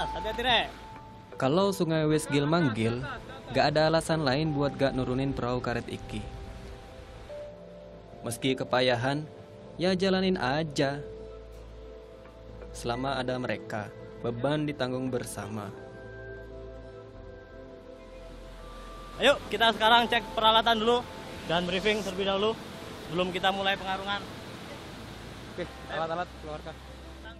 atas, hati-hati Rek. Kalau Sungai Wesgil manggil, gak ada alasan lain buat gak nurunin perahu karet Iki. Meski kepayahan, ya jalanin aja. Selama ada mereka, beban ditanggung bersama. Ayo kita sekarang cek peralatan dulu dan briefing terlebih dahulu sebelum kita mulai pengarungan. Oke, alat-alat keluarkan.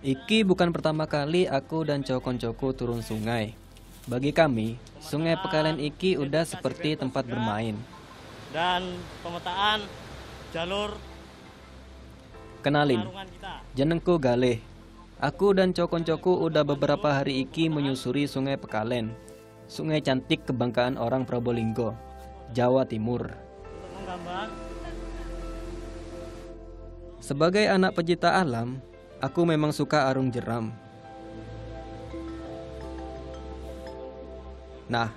Iki bukan pertama kali aku dan cowok-cowokku turun sungai. Bagi kami, Sungai Pekalen Iki udah seperti tempat bermain. Dan pemetaan jalur Kenalin, pengarungan kita. jenengku Galih. Aku dan cowok-cowokku udah beberapa hari iki menyusuri Sungai Pekalen, sungai cantik kebanggaan orang Probolinggo, Jawa Timur. Untuk menggambar Sebagai anak pecinta alam, aku memang suka arung jeram. Nah,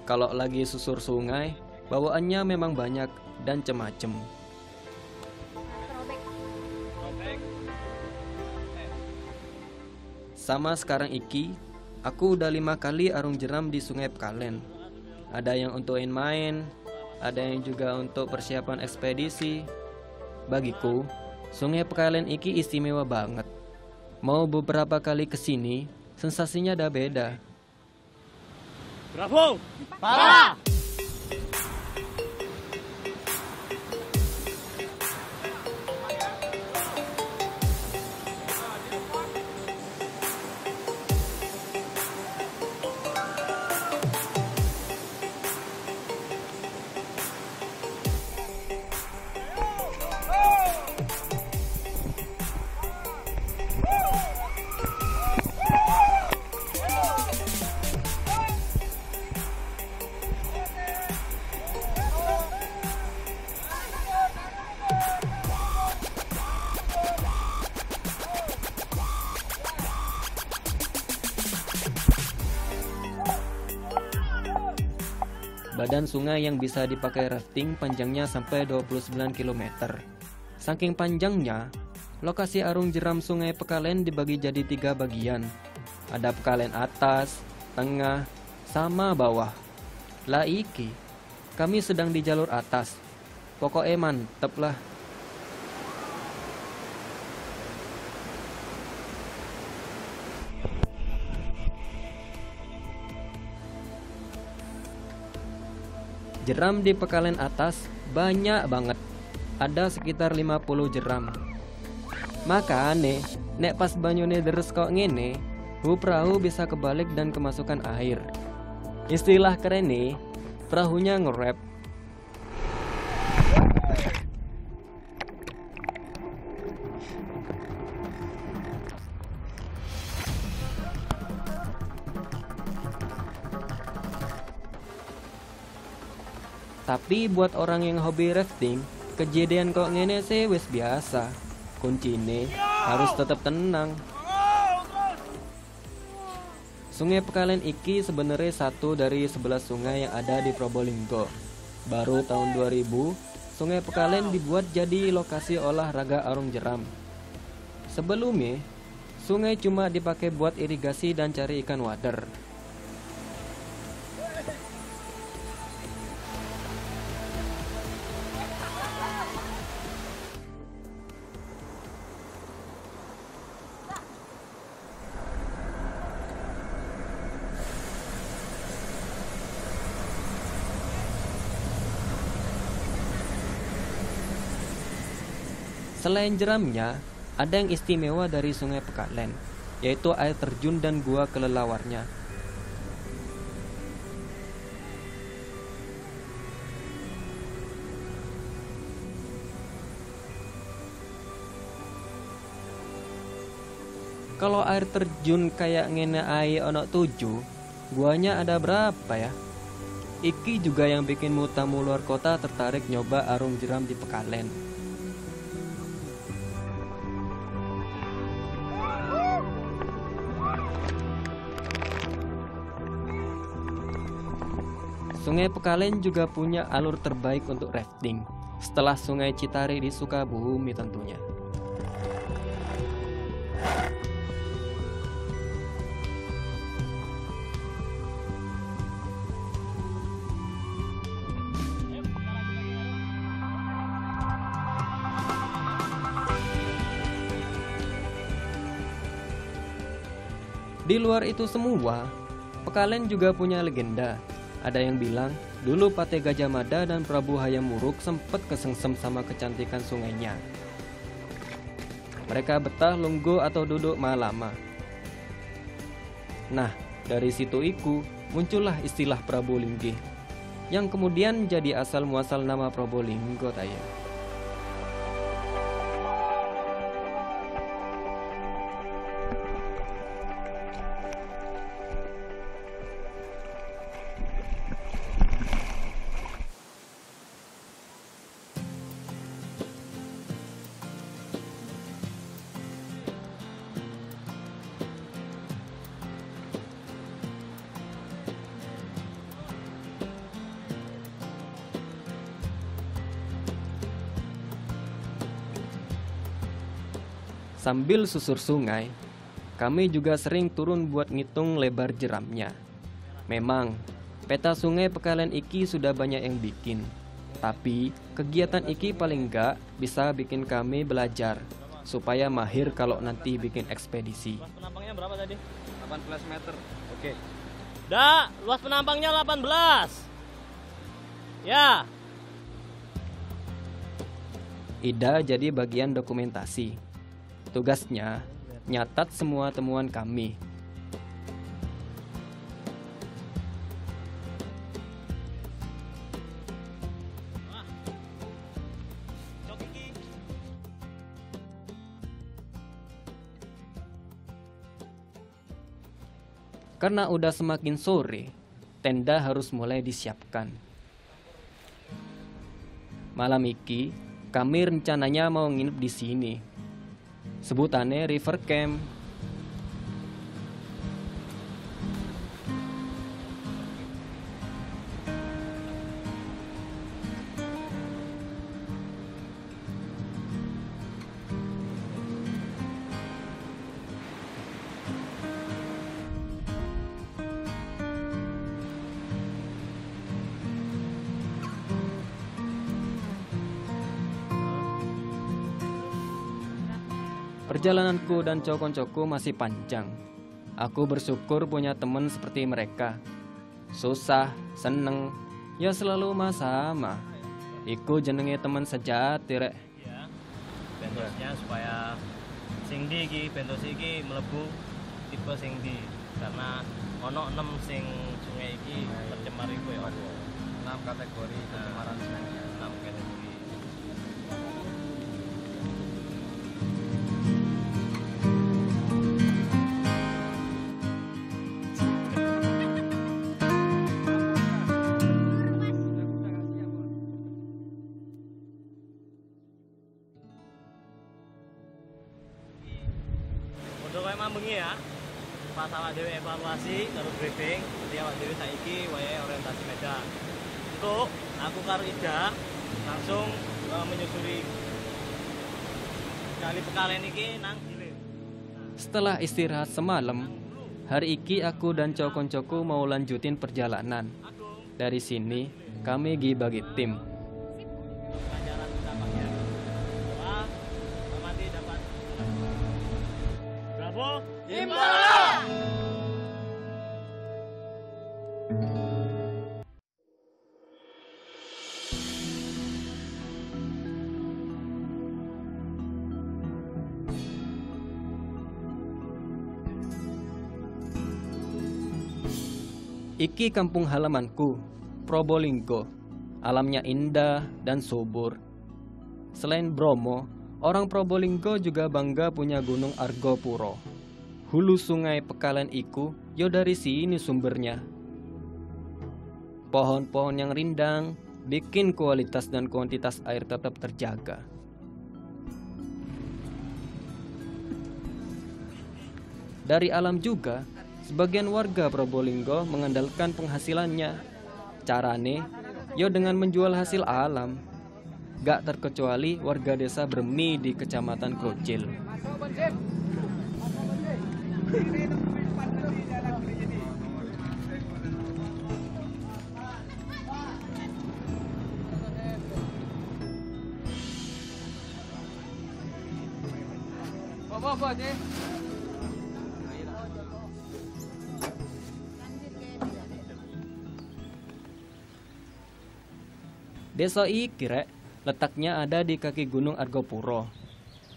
kalau lagi susur sungai, bawaannya memang banyak dan cemacem. Sama sekarang iki, aku udah 5 kali arung jeram di Sungai Pekalen. Ada yang untukin main, ada yang juga untuk persiapan ekspedisi. Bagiku, Sungai Pekalen iki istimewa banget. Mau beberapa kali kesini, sensasinya udah beda. Bravo! Para! Badan sungai yang bisa dipakai rafting panjangnya sampai 29 km. Saking panjangnya, lokasi arung jeram Sungai Pekalen dibagi jadi 3 bagian. Ada Pekalen atas, tengah, sama bawah. Lah iki, kami sedang di jalur atas. Pokoknya mantep lah. Jeram di Pekalen atas banyak banget. Ada sekitar 50 jeram. Makane, nek pas banyune deres kok ngene, perahu bisa kebalik dan kemasukan air. Istilah keren nih, perahunya nge-rap. Tapi buat orang yang hobi rafting, kejadian kok ngene sih wis biasa. Kuncine harus tetap tenang. Sungai Pekalen iki sebenarnya satu dari 11 sungai yang ada di Probolinggo. Baru tahun 2000, Sungai Pekalen dibuat jadi lokasi olahraga arung jeram. Sebelumnya, sungai cuma dipakai buat irigasi dan cari ikan wader. Selain jeramnya, ada yang istimewa dari Sungai Pekalen, yaitu air terjun dan gua kelelawarnya. Kalau air terjun kayak ngene ae ono 7, guanya ada berapa ya? Iki juga yang bikin tamu luar kota tertarik nyoba arung jeram di Pekalen. Sungai Pekalen juga punya alur terbaik untuk rafting, setelah Sungai Citari di Sukabumi tentunya. Di luar itu semua, Pekalen juga punya legenda. Ada yang bilang, dulu Pate Gajah Mada dan Prabu Hayam Wuruk sempat kesengsem sama kecantikan sungainya. Mereka betah lungguh atau duduk malama. Nah, dari situ iku muncullah istilah Prabolinggo, yang kemudian jadi asal muasal nama Probolinggo taya. Sambil susur sungai, kami juga sering turun buat ngitung lebar jeramnya. Memang, peta sungai Pekalen iki sudah banyak yang bikin. Tapi, kegiatan iki paling enggak bisa bikin kami belajar supaya mahir kalau nanti bikin ekspedisi. Luas penampangnya berapa tadi? 18 meter. Oke. Luas penampangnya 18. Ya. Ida jadi bagian dokumentasi. Tugasnya nyatat semua temuan kami. Karena udah semakin sore, tenda harus mulai disiapkan. Malam iki, kami rencananya mau nginep di sini. Sebutannya River Camp. Perjalananku dan cokon-coko masih panjang. Aku bersyukur punya teman seperti mereka. Susah, seneng, ya selalu sama. Iku jenenge teman sejati rek. Ya. Bentosnya supaya sing ndi iki bentos iki mlebu tipe sing ndi. Karena ono 6 sing sungai iki tercemar iku ya. 6 kategori pencemaran sungai. 6 kategori. Untuk emang bengi ya, pas awak dhewe evaluasi terus briefing, jadi awak dhewe saiki wayahe orientasi medan. Untuk aku karo Ida langsung menyusuri kali Pekalen iki nang hilir. Setelah istirahat semalam, hari iki aku dan cokon-coko mau lanjutin perjalanan. Dari sini, kami bagi tim. Pelajaran dampaknya. Doa, hormati dapat. Bravo! Himbara! Iki kampung halamanku, Probolinggo. Alamnya indah dan subur. Selain Bromo, orang Probolinggo juga bangga punya Gunung Argopuro. Hulu sungai Pekalen iku yo dari sini sumbernya. Pohon-pohon yang rindang bikin kualitas dan kuantitas air tetap terjaga. Dari alam juga, sebagian warga Probolinggo mengandalkan penghasilannya. Carane, yo dengan menjual hasil alam. Gak terkecuali warga desa Bermi di Kecamatan Krocil. Desa iki rek, letaknya ada di kaki Gunung Argopuro.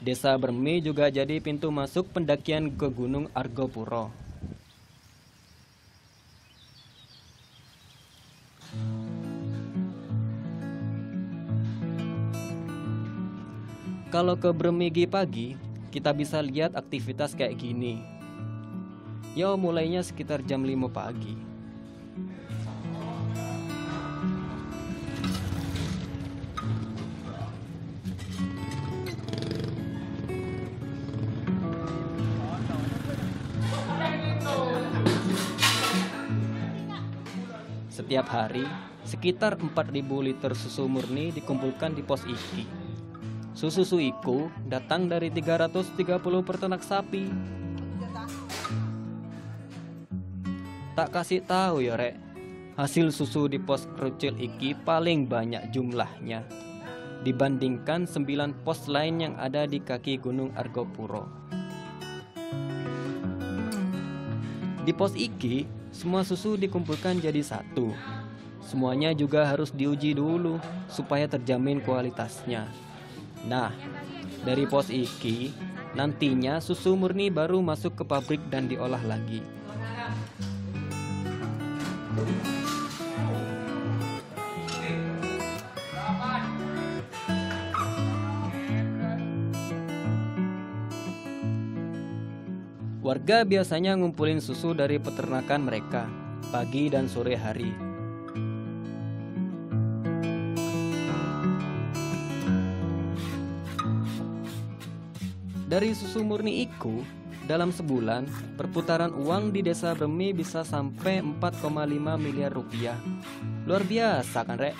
Desa Bermi juga jadi pintu masuk pendakian ke Gunung Argopuro. Kalau ke Bermigi pagi, kita bisa lihat aktivitas kayak gini. Yo, mulainya sekitar jam 5 pagi. Setiap hari, sekitar 4.000 liter susu murni dikumpulkan di pos iki. Susu iku datang dari 330 peternak sapi. Tak kasih tahu ya rek, hasil susu di pos kerucil iki paling banyak jumlahnya dibandingkan 9 pos lain yang ada di kaki Gunung Argopuro. Di pos iki, semua susu dikumpulkan jadi satu. Semuanya juga harus diuji dulu supaya terjamin kualitasnya. Nah, dari pos iki, nantinya susu murni baru masuk ke pabrik dan diolah lagi. Warga biasanya ngumpulin susu dari peternakan mereka pagi dan sore hari. Dari susu murni iku, dalam sebulan, perputaran uang di Desa Bermi bisa sampai 4,5 miliar rupiah. Luar biasa kan, rek?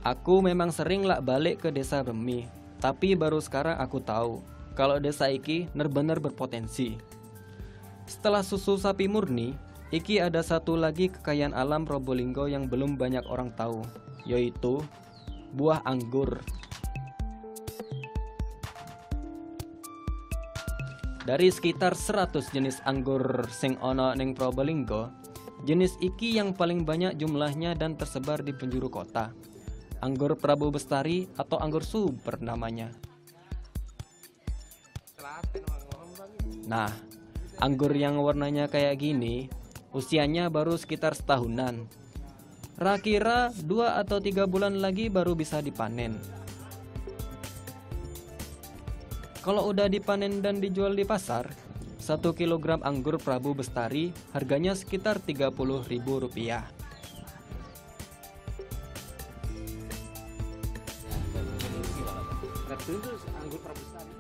Aku memang sering balik ke Desa Bermi, tapi baru sekarang aku tahu kalau desa iki benar-benar berpotensi. Setelah susu sapi murni, iki ada satu lagi kekayaan alam Probolinggo yang belum banyak orang tahu, yaitu buah anggur. Dari sekitar 100 jenis anggur sing ono ning Probolinggo, jenis iki yang paling banyak jumlahnya dan tersebar di penjuru kota. Anggur Prabu Bestari atau anggur super namanya. Nah, anggur yang warnanya kayak gini, usianya baru sekitar setahunan. Kira-kira 2 atau 3 bulan lagi baru bisa dipanen. Kalau udah dipanen dan dijual di pasar, 1 kilogram anggur Prabu Bestari harganya sekitar Rp30.000.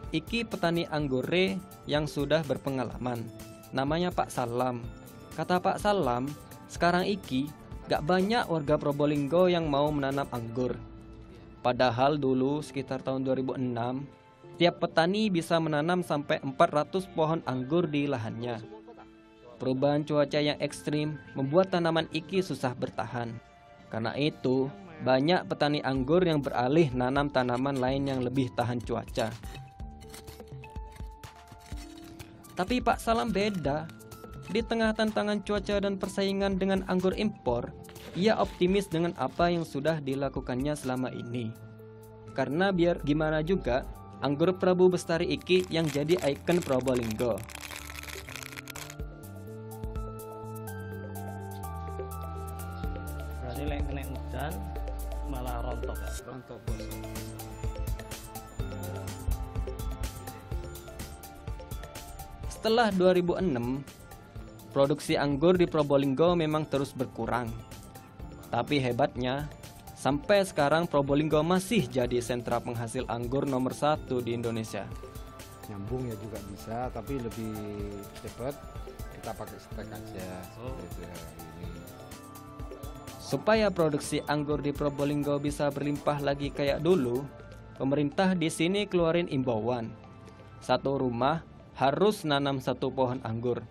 Iki petani anggure yang sudah berpengalaman. Namanya Pak Salam. Kata Pak Salam, sekarang iki gak banyak warga Probolinggo yang mau menanam anggur. Padahal dulu sekitar tahun 2006, tiap petani bisa menanam sampai 400 pohon anggur di lahannya. Perubahan cuaca yang ekstrim membuat tanaman iki susah bertahan. Karena itu, banyak petani anggur yang beralih nanam tanaman lain yang lebih tahan cuaca. Tapi Pak Salam beda. Di tengah tantangan cuaca dan persaingan dengan anggur impor, ia optimis dengan apa yang sudah dilakukannya selama ini. Karena biar gimana juga, anggur Prabu Bestari iki yang jadi ikon Probolinggo. Berarti kena hujan malah rontok. Setelah 2006, produksi anggur di Probolinggo memang terus berkurang. Tapi hebatnya, sampai sekarang Probolinggo masih jadi sentra penghasil anggur nomor 1 di Indonesia. Nyambung ya juga bisa, tapi lebih cepat kita pakai stek aja. Gitu, ini. Supaya produksi anggur di Probolinggo bisa berlimpah lagi kayak dulu, pemerintah di sini keluarin imbauan. Satu rumah harus nanam 1 pohon anggur.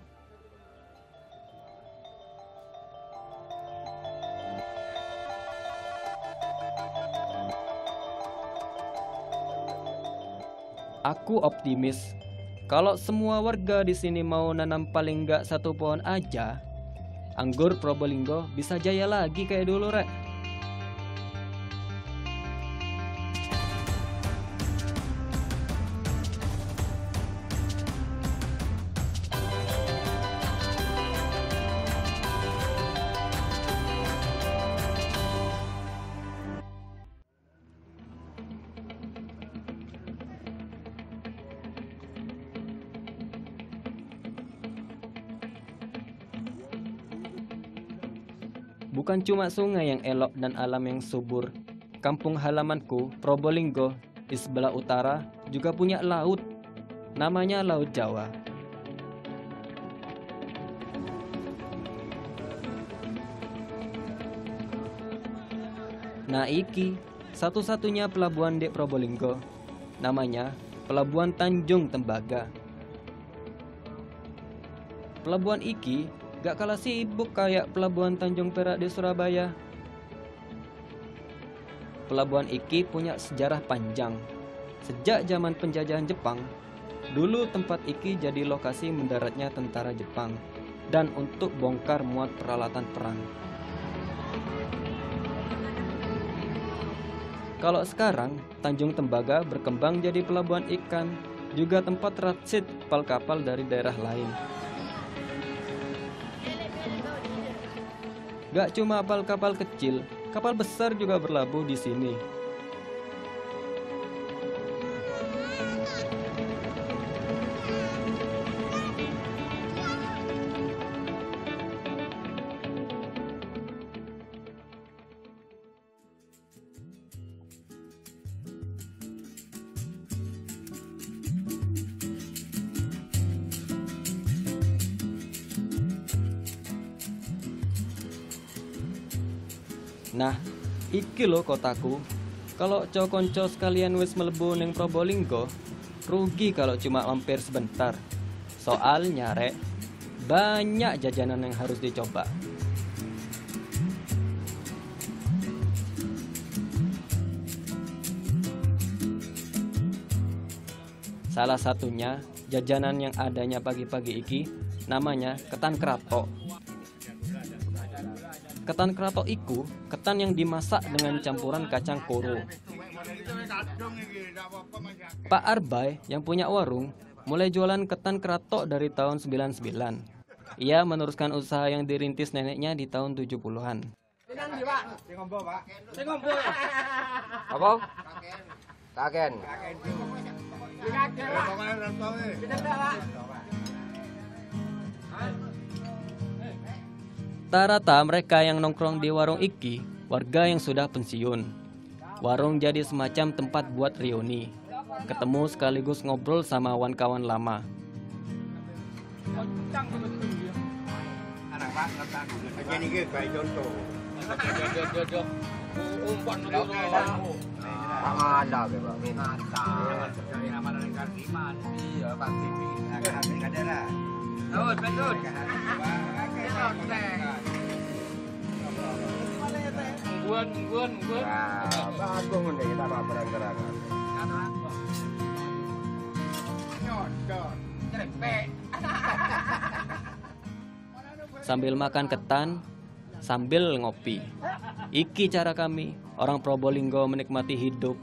Aku optimis kalau semua warga di sini mau nanam paling nggak 1 pohon aja, anggur Probolinggo bisa jaya lagi kayak dulu, Rek. Bukan cuma sungai yang elok dan alam yang subur. Kampung halamanku, Probolinggo, di sebelah utara juga punya laut. Namanya Laut Jawa. Nah iki, satu-satunya pelabuhan di Probolinggo. Namanya Pelabuhan Tanjung Tembaga. Pelabuhan iki gak kalah sibuk kayak Pelabuhan Tanjung Perak di Surabaya. Pelabuhan iki punya sejarah panjang. Sejak zaman penjajahan Jepang, dulu tempat iki jadi lokasi mendaratnya tentara Jepang dan untuk bongkar muat peralatan perang. Kalau sekarang, Tanjung Tembaga berkembang jadi pelabuhan ikan, juga tempat transit kapal-kapal dari daerah lain. Gak cuma kapal kecil, kapal besar juga berlabuh di sini. Nah, iki lho kotaku. Kalau konco sekalian wis mlebu ning Probolinggo, rugi kalau cuma mampir sebentar. Soalnya, Rek, banyak jajanan yang harus dicoba. Salah satunya jajanan yang adanya pagi-pagi iki namanya ketan kratok. Ketan kratok iku ketan yang dimasak dengan campuran kacang koro. Pak Arbay yang punya warung mulai jualan ketan kratok dari tahun 99. Ia meneruskan usaha yang dirintis neneknya di tahun 70-an. Apa? Kaken. Rata-rata mereka yang nongkrong di warung iki, warga yang sudah pensiun. Warung jadi semacam tempat buat reuni, ketemu sekaligus ngobrol sama kawan-kawan lama. Sambil makan ketan, sambil ngopi. Iki cara kami, orang Probolinggo menikmati hidup.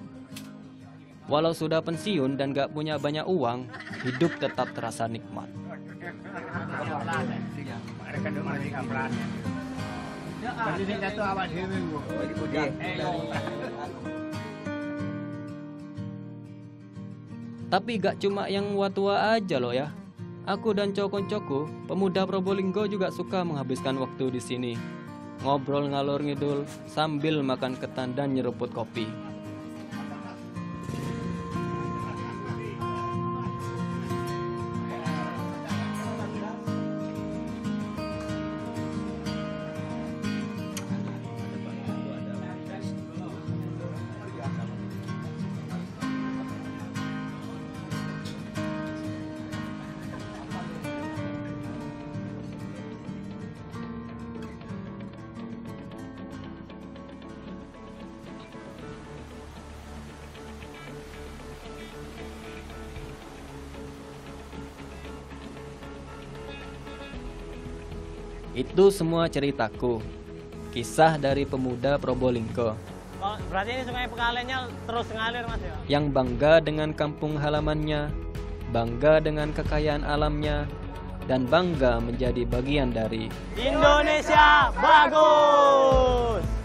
Walau sudah pensiun dan gak punya banyak uang, hidup tetap terasa nikmat. Tapi gak cuma yang tua aja loh ya. Aku dan cowok-cowokku, pemuda Probolinggo juga suka menghabiskan waktu di sini. Ngobrol ngalor ngidul sambil makan ketan dan nyeruput kopi. Itu semua ceritaku. Kisah dari pemuda Probolinggo Berarti ini Sungai Pekalennya terus ngalir Mas ya? yang bangga dengan kampung halamannya, bangga dengan kekayaan alamnya, dan bangga menjadi bagian dari Indonesia bagus!